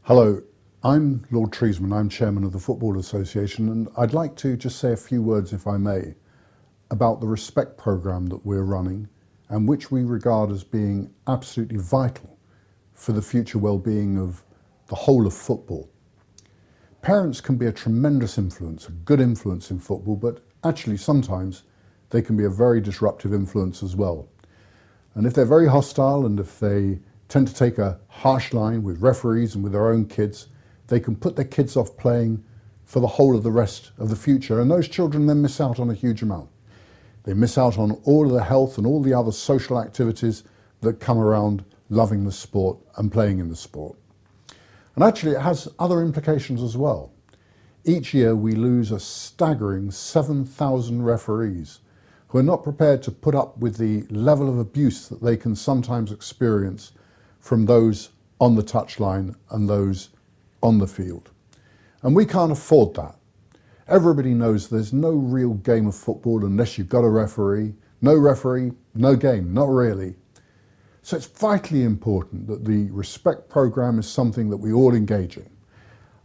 Hello, I'm Lord Treesman, I'm Chairman of the Football Association, and I'd like to just say a few words, if I may, about the Respect programme that we're running and which we regard as being absolutely vital for the future well-being of the whole of football. Parents can be a tremendous influence, a good influence in football, but actually sometimes they can be a very disruptive influence as well. And if they're very hostile and if they tend to take a harsh line with referees and with their own kids, they can put their kids off playing for the whole of the rest of the future, and those children then miss out on a huge amount. They miss out on all of the health and all the other social activities that come around loving the sport and playing in the sport. And actually it has other implications as well. Each year we lose a staggering 7,000 referees who are not prepared to put up with the level of abuse that they can sometimes experience from those on the touchline and those on the field. And we can't afford that. Everybody knows there's no real game of football unless you've got a referee. No referee, no game, not really. So it's vitally important that the Respect programme is something that we all engage in.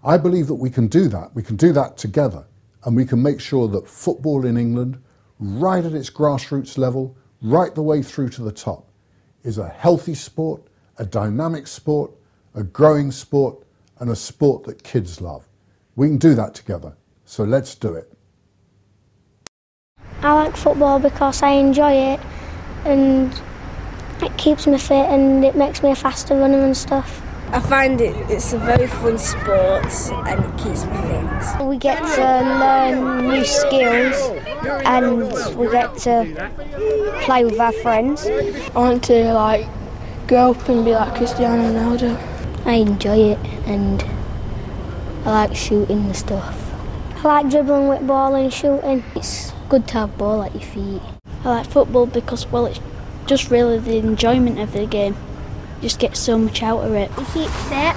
I believe that we can do that. We can do that together, and we can make sure that football in England, right at its grassroots level, right the way through to the top, is a healthy sport, a dynamic sport, a growing sport, and a sport that kids love. We can do that together, so let's do it. I like football because I enjoy it and it keeps me fit and it makes me a faster runner and stuff. I find it's a very fun sport and it keeps me fit. We get to learn new skills and we get to play with our friends. I want to grow up and be like Cristiano Ronaldo. I enjoy it and I like shooting the stuff. I like dribbling with ball and shooting. It's good to have ball at your feet. I like football because, well, it's just really the enjoyment of the game. You just get so much out of it. You keep fit.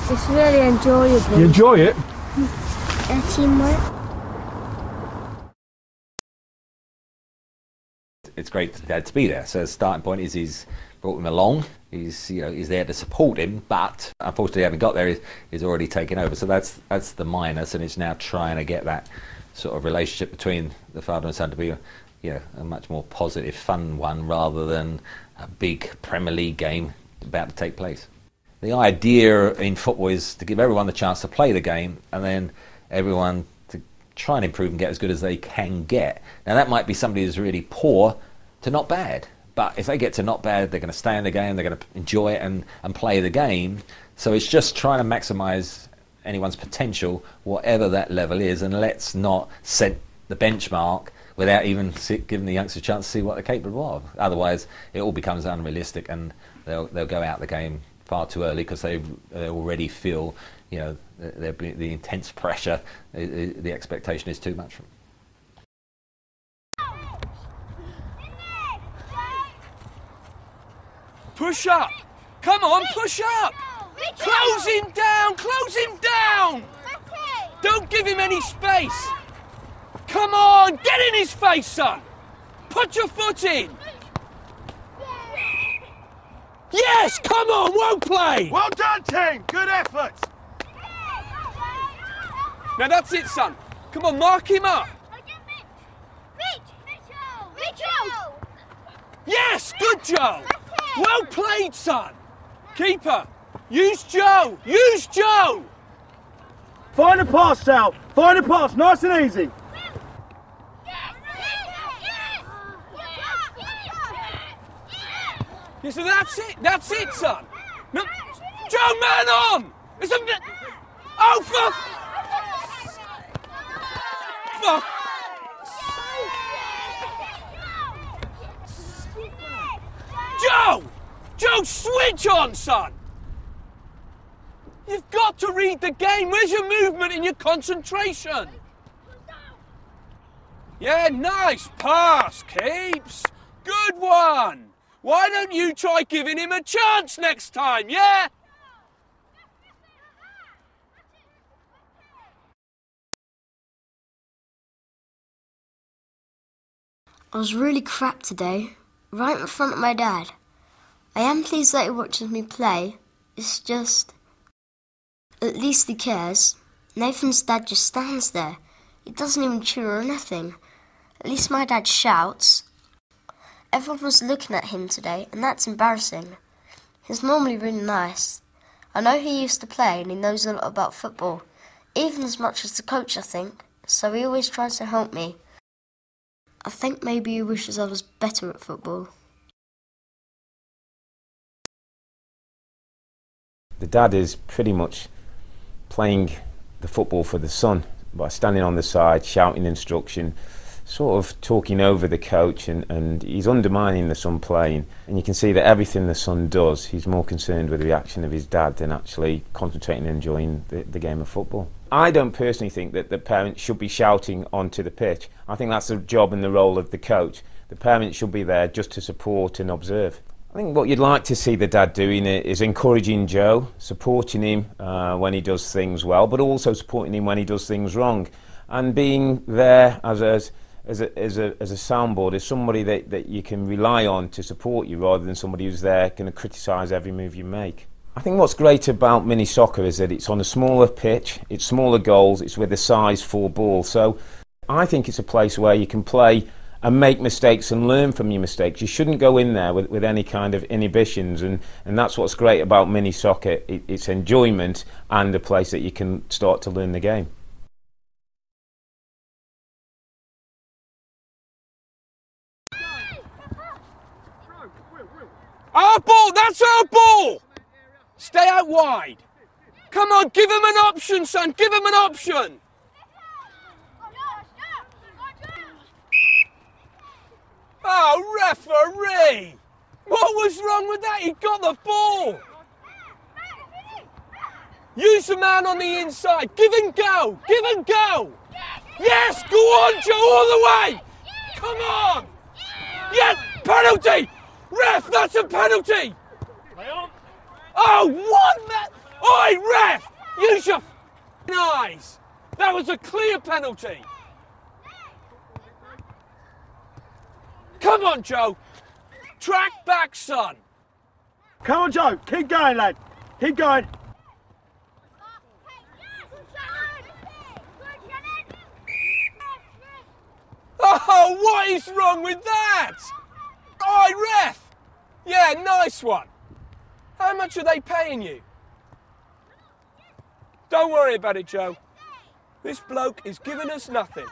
It's really enjoyable. You enjoy it? Teamwork. It's great to be there. So the starting point is he's brought him along. He's there to support him, but unfortunately, having got there, he's already taken over. So that's the minus, and it's now trying to get that sort of relationship between the father and son to be, a much more positive, fun one rather than a big Premier League game about to take place. The idea in football is to give everyone the chance to play the game, and then everyone to try and improve and get as good as they can get. Now that might be somebody who's really poor to not bad. But if they get to not bad, they're going to stay in the game, they're going to enjoy it and play the game. So it's just trying to maximise anyone's potential, whatever that level is, and let's not set the benchmark without even giving the youngsters a chance to see what they're capable of. Otherwise, it all becomes unrealistic and they'll go out the game far too early because they already feel, the intense pressure, the expectation is too much from them. Push up! Come on, push up! Close him down! Close him down! Don't give him any space! Come on, get in his face, son! Put your foot in! Yes, come on, well played! Well done, team! Good effort! Now that's it, son. Come on, mark him up! Yes, good Joe! Well played, son! Keeper, use Joe! Use Joe! Find a pass, Sal! Find a pass, nice and easy! Yeah, so that's it, son! No, Joe, man on! Oh, fuck! Joe! Joe, switch on, son! You've got to read the game. Where's your movement and your concentration? Yeah, nice pass, Keeps. Good one. Why don't you try giving him a chance next time, yeah? I was really crap today, right in front of my dad. I am pleased that he watches me play. It's just At least he cares. Nathan's dad just stands there. He doesn't even cheer or anything. At least my dad shouts. Everyone was looking at him today, and that's embarrassing. He's normally really nice. I know he used to play and he knows a lot about football, even as much as the coach, I think, so he always tries to help me. I think maybe he wishes I was better at football. The dad is pretty much playing the football for the son by standing on the side, shouting instruction, sort of talking over the coach, and he's undermining the son playing. And you can see that everything the son does, he's more concerned with the reaction of his dad than actually concentrating and enjoying the game of football. I don't personally think that the parents should be shouting onto the pitch. I think that's the job and the role of the coach. The parents should be there just to support and observe. I think what you'd like to see the dad doing is encouraging Joe, supporting him when he does things well, but also supporting him when he does things wrong, and being there as a soundboard, as somebody that you can rely on to support you, rather than somebody who's there going to criticise every move you make. I think what's great about mini soccer is that it's on a smaller pitch, it's smaller goals, it's with a size 4 ball. So I think it's a place where you can play and make mistakes and learn from your mistakes. You shouldn't go in there with any kind of inhibitions, and that's what's great about mini soccer. It's enjoyment and a place that you can start to learn the game. Our ball, that's our ball! Stay out wide. Come on, give him an option, son, give him an option! Oh, referee! What was wrong with that? He got the ball! Use the man on the inside. Give and go! Give and go! Yes! Go on, Joe, all the way! Come on! Yes! Penalty! Ref, that's a penalty! Oh, what? Oi, ref! Use your eyes! That was a clear penalty! Come on, Joe! Track back, son! Come on, Joe. Keep going, lad. Keep going. Oh, what is wrong with that? Oi, ref! Yeah, nice one. How much are they paying you? Don't worry about it, Joe. This bloke is giving us nothing.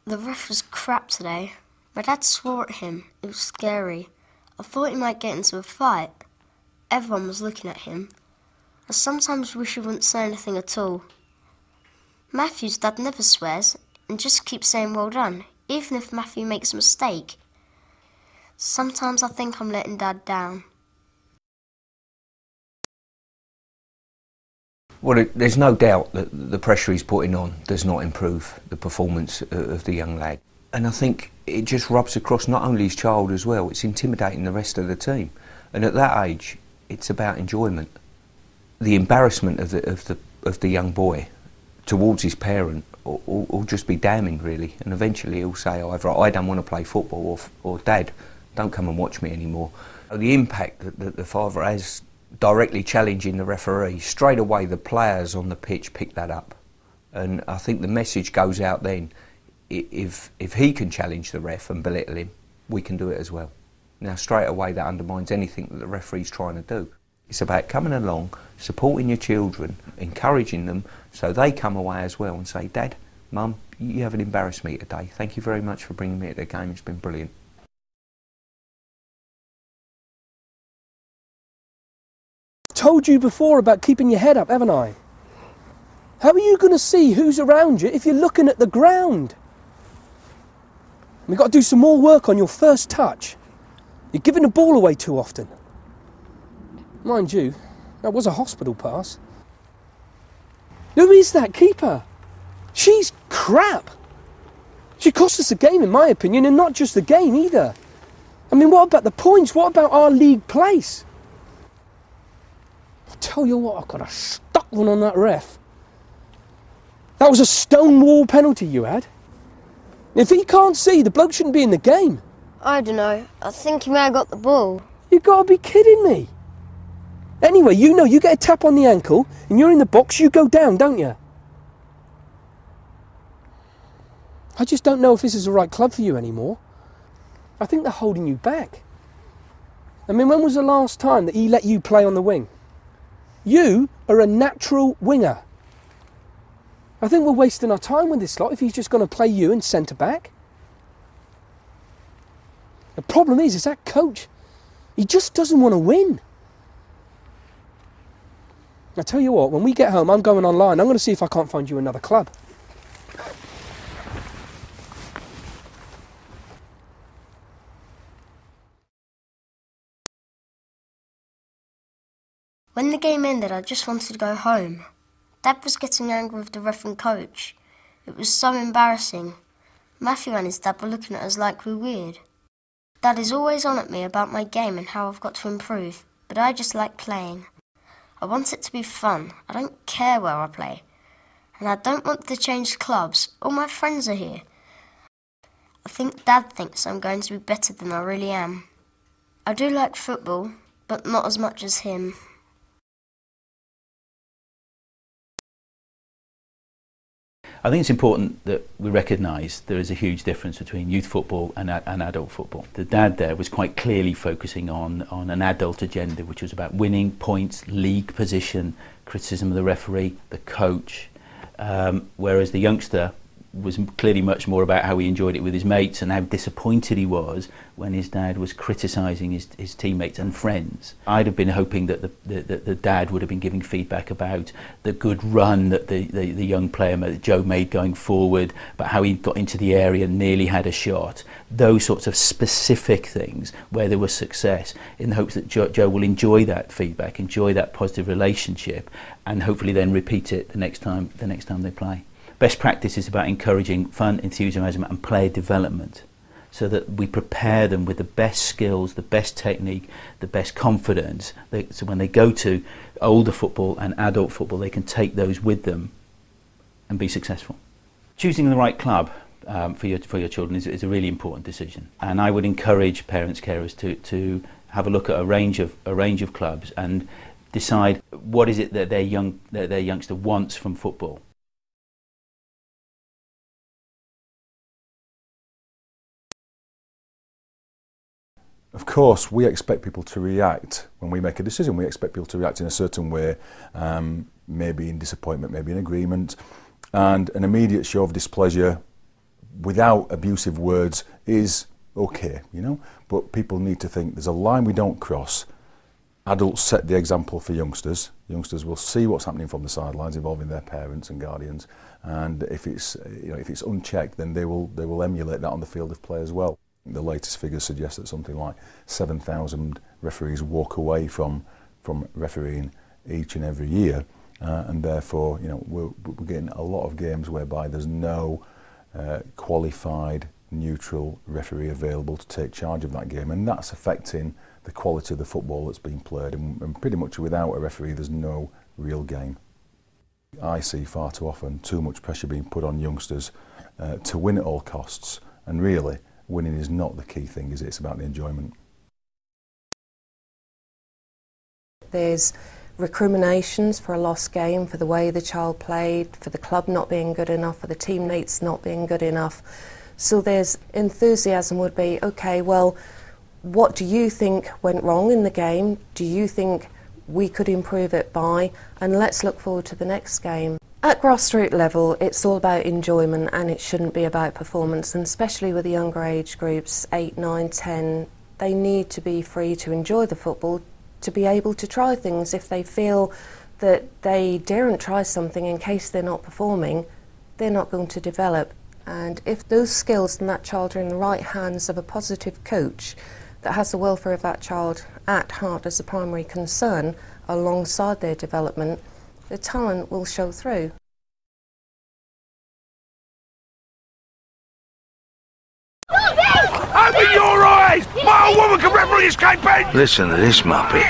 The ref was crap today. My dad swore at him. It was scary. I thought he might get into a fight. Everyone was looking at him. I sometimes wish he wouldn't say anything at all. Matthew's dad never swears and just keeps saying well done, even if Matthew makes a mistake. Sometimes I think I'm letting Dad down. Well, there's no doubt that the pressure he's putting on does not improve the performance of the young lad. And I think it just rubs across not only his child as well, it's intimidating the rest of the team. And at that age, it's about enjoyment. The embarrassment of the young boy towards his parent will just be damning, really. And eventually he'll say either, I don't want to play football, or Dad, don't come and watch me anymore. The impact that the father has directly challenging the referee, straight away the players on the pitch pick that up. And I think the message goes out then, if he can challenge the ref and belittle him, we can do it as well. Now straight away that undermines anything that the referee's trying to do. It's about coming along, supporting your children, encouraging them so they come away as well and say, Dad, Mum, you haven't embarrassed me today. Thank you very much for bringing me to the game. It's been brilliant. Told you before about keeping your head up, haven't I? How are you going to see who's around you if you're looking at the ground? We've got to do some more work on your first touch. You're giving the ball away too often. Mind you, that was a hospital pass. Who is that keeper? She's crap. She cost us a game, in my opinion, and not just the game either. I mean, what about the points? What about our league place? I'll tell you what, I've got a stuck one on that ref. That was a stonewall penalty you had. If he can't see, the bloke shouldn't be in the game. I don't know. I think he may have got the ball. You gotta be kidding me. Anyway, you know, you get a tap on the ankle and you're in the box, you go down, don't you? I just don't know if this is the right club for you anymore. I think they're holding you back. I mean, when was the last time that he let you play on the wing? You are a natural winger. I think we're wasting our time with this lot if he's just going to play you in centre-back. The problem is that coach, he just doesn't want to win. I tell you what, when we get home, I'm going online. I'm going to see if I can't find you another club. When the game ended, I just wanted to go home. Dad was getting angry with the ref and coach. It was so embarrassing. Matthew and his dad were looking at us like we were weird. Dad is always on at me about my game and how I've got to improve, but I just like playing. I want it to be fun. I don't care where I play. And I don't want to change clubs. All my friends are here. I think Dad thinks I'm going to be better than I really am. I do like football, but not as much as him. I think it's important that we recognise there is a huge difference between youth football and adult football. The dad there was quite clearly focusing on an adult agenda, which was about winning points, league position, criticism of the referee, the coach, whereas the youngster was clearly much more about how he enjoyed it with his mates and how disappointed he was when his dad was criticising his teammates and friends. I'd have been hoping that the dad would have been giving feedback about the good run that the young player Joe made going forward, about how he got into the area and nearly had a shot. Those sorts of specific things where there was success, in the hopes that Joe will enjoy that feedback, enjoy that positive relationship, and hopefully then repeat it the next time they play. Best practice is about encouraging fun, enthusiasm and player development, so that we prepare them with the best skills, the best technique, the best confidence, so when they go to older football and adult football, they can take those with them and be successful. Choosing the right club for your children is a really important decision, and I would encourage parents, carers to have a look at a range of clubs and decide what is it that their youngster wants from football. Of course, we expect people to react when we make a decision. We expect people to react in a certain way, maybe in disappointment, maybe in agreement. And an immediate show of displeasure without abusive words is okay, you know. But people need to think there's a line we don't cross. Adults set the example for youngsters. Youngsters will see what's happening from the sidelines, involving their parents and guardians. And if it's unchecked, then they will emulate that on the field of play as well. The latest figures suggest that something like 7,000 referees walk away from refereeing each and every year, and therefore, you know, we're getting a lot of games whereby there's no qualified neutral referee available to take charge of that game, and that's affecting the quality of the football that's being played. And pretty much without a referee, there's no real game. I see far too often too much pressure being put on youngsters to win at all costs, and really, winning is not the key thing, is it? It's about the enjoyment. There's recriminations for a lost game, for the way the child played, for the club not being good enough, for the teammates not being good enough. So there's enthusiasm would be, okay, well, what do you think went wrong in the game? Do you think we could improve it by? And let's look forward to the next game. At grassroots level, it's all about enjoyment, and it shouldn't be about performance, and especially with the younger age groups, 8, 9, 10, they need to be free to enjoy the football, to be able to try things. If they feel that they daren't try something in case they're not performing, they're not going to develop. And if those skills and that child are in the right hands of a positive coach that has the welfare of that child at heart as a primary concern alongside their development, the talent will show through. Open your eyes! My old woman can referee this campaign! Listen to this muppet.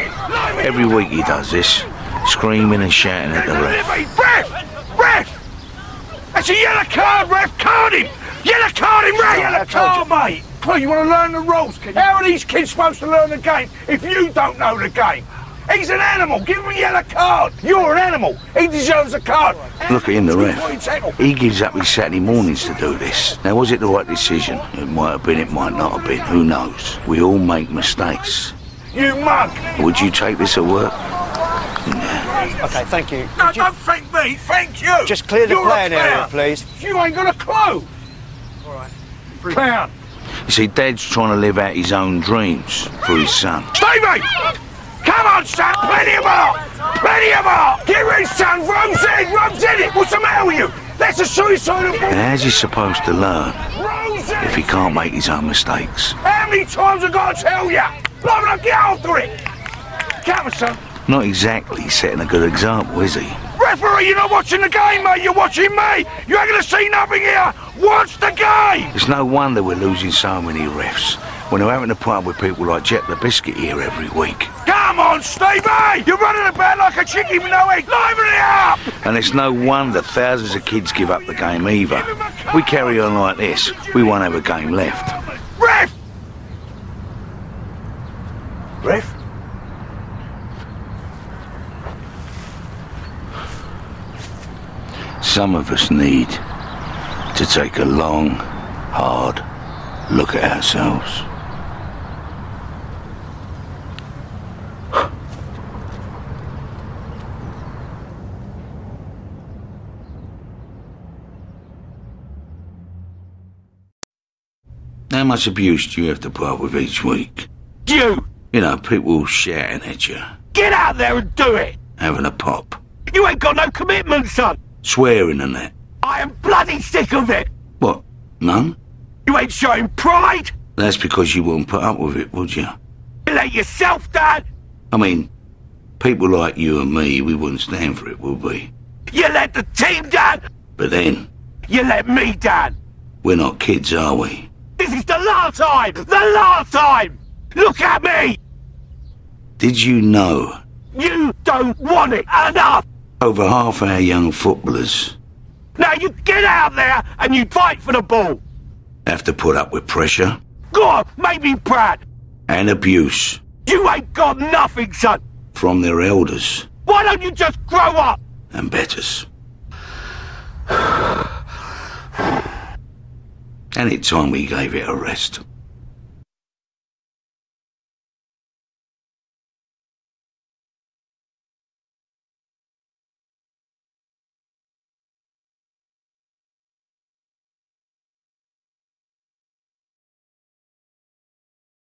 Every week he does this, screaming and shouting at the ref. Ref! Ref! That's a yellow card, ref! Card him! Yellow card him, right? Yellow card, mate! clue. You want to learn the rules. How are these kids supposed to learn the game if you don't know the game? He's an animal. Give him a yellow card. You're an animal. He deserves a card. Look at him, the ref. He gives up his Saturday mornings to do this. Now, was it the right decision? It might have been, it might not have been. Who knows? We all make mistakes. You mug. Would you take this at work? OK, thank you. No, don't thank me. Thank you. Just clear the You're playing area, please. You ain't got a clue. All right. Clown. You see, Dad's trying to live out his own dreams for his son. Stevie! Come on, son, plenty of more! Plenty of more! Get ready, son, rubs in it! What's the matter with you? That's a suicidal ball! And how's he supposed to learn if he can't make his own mistakes? How many times I got to tell you? Blow it up, get after it! Come on, son. Not exactly setting a good example, is he? Referee, you're not watching the game, mate, you're watching me! You ain't gonna see nothing here! Watch the game! It's no wonder we're losing so many refs when we're having to put up with people like Jet the Biscuit here every week. Come on, Stevie! You're running about like a chicken with no egg! Liven it up! And it's no wonder thousands of kids give up the game either. We carry on like this, we won't have a game left. Ref! Ref? Some of us need to take a long, hard look at ourselves. How much abuse do you have to put up with each week? You! You know, people shouting at you, Get out there and do it! having a pop, You ain't got no commitment, son! swearing and that. I am bloody sick of it! What, none? You ain't showing pride! That's because you wouldn't put up with it, would you? You let yourself down! I mean, people like you and me, we wouldn't stand for it, would we? You let the team down! But then, You let me down! we're not kids, are we? This is the last time! The last time! Look at me! Did you know You don't want it enough! over half our young footballers Now you get out there and you fight for the ball! have to put up with pressure Go on, make me proud! and abuse You ain't got nothing, son! from their elders Why don't you just grow up? and betters? And it's time we gave it a rest.